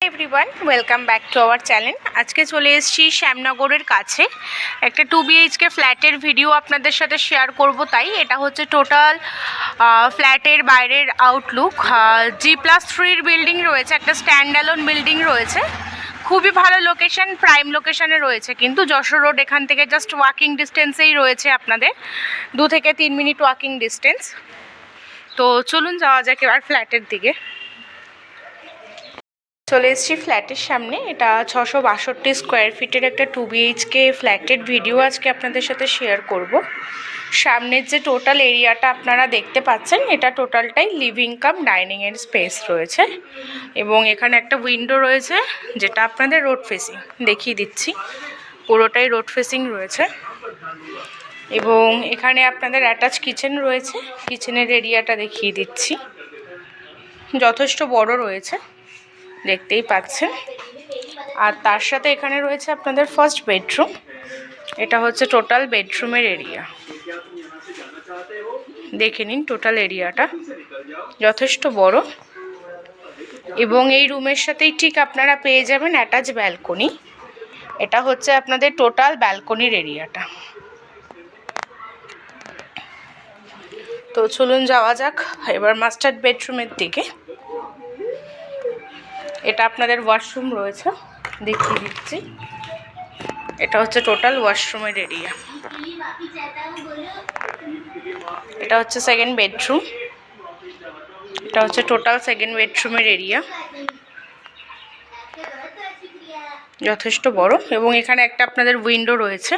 Everyone, welcome back to our channel. আজকে চলে এসেছি শ্যামনগরের কাছে একটা 2 BHK ফ্ল্যাটের ভিডিও আপনাদের সাথে শেয়ার করব। তাই এটা হচ্ছে টোটাল ফ্ল্যাটের বাইরের আউটলুক। G+3 বিল্ডিং রয়েছে, একটা স্ট্যান্ড-অ্যালোন বিল্ডিং রয়েছে। খুবই ভালো লোকেশন, প্রাইম লোকেশনে রয়েছে, কিন্তু যশোর রোড এখান থেকে জাস্ট ওয়াকিং ডিস্টেন্সেই রয়েছে, আপনাদের 2 থেকে 3 মিনিট ওয়াকিং ডিস্টেন্স। তো চলুন যাওয়া যাক এবার ফ্ল্যাটের দিকে। চলে এসেছি ফ্ল্যাটের সামনে। এটা 662 স্কোয়ার ফিটের একটা 2 BHK ফ্ল্যাটের ভিডিও আজকে আপনাদের সাথে শেয়ার করব। সামনের যে টোটাল এরিয়াটা আপনারা দেখতে পাচ্ছেন, এটা টোটালটাই লিভিং কাম ডাইনিংয়ের স্পেস রয়েছে, এবং এখানে একটা উইন্ডো রয়েছে যেটা আপনাদের রোড ফেসিং। দেখিয়ে দিচ্ছি, পুরোটাই রোড ফেসিং রয়েছে, এবং এখানে আপনাদের অ্যাটাচ কিচেন রয়েছে। কিচেনের এরিয়াটা দেখিয়ে দিচ্ছি, যথেষ্ট বড় রয়েছে, দেখতেই পাচ্ছেন। আর তার সাথে এখানে রয়েছে আপনাদের ফার্স্ট বেডরুম। এটা হচ্ছে টোটাল বেডরুমের এরিয়া, দেখে নিন টোটাল এরিয়াটা যথেষ্ট বড়। এবং এই রুমের সাথেই ঠিক আপনারা পেয়ে যাবেন অ্যাটাচ ব্যালকনি। এটা হচ্ছে আপনাদের টোটাল ব্যালকনির এরিয়াটা। তো চলুন যাওয়া যাক এবার মাস্টার বেডরুমের দিকে। এটা আপনাদের ওয়াশরুম রয়েছে, দেখিয়ে দিচ্ছি। এটা হচ্ছে টোটাল ওয়াশরুমের এরিয়া। এটা হচ্ছে সেকেন্ড বেডরুম। এটা হচ্ছে টোটাল সেকেন্ড বেডরুমের এরিয়া, যথেষ্ট বড়, এবং এখানে একটা আপনাদের উইন্ডো রয়েছে।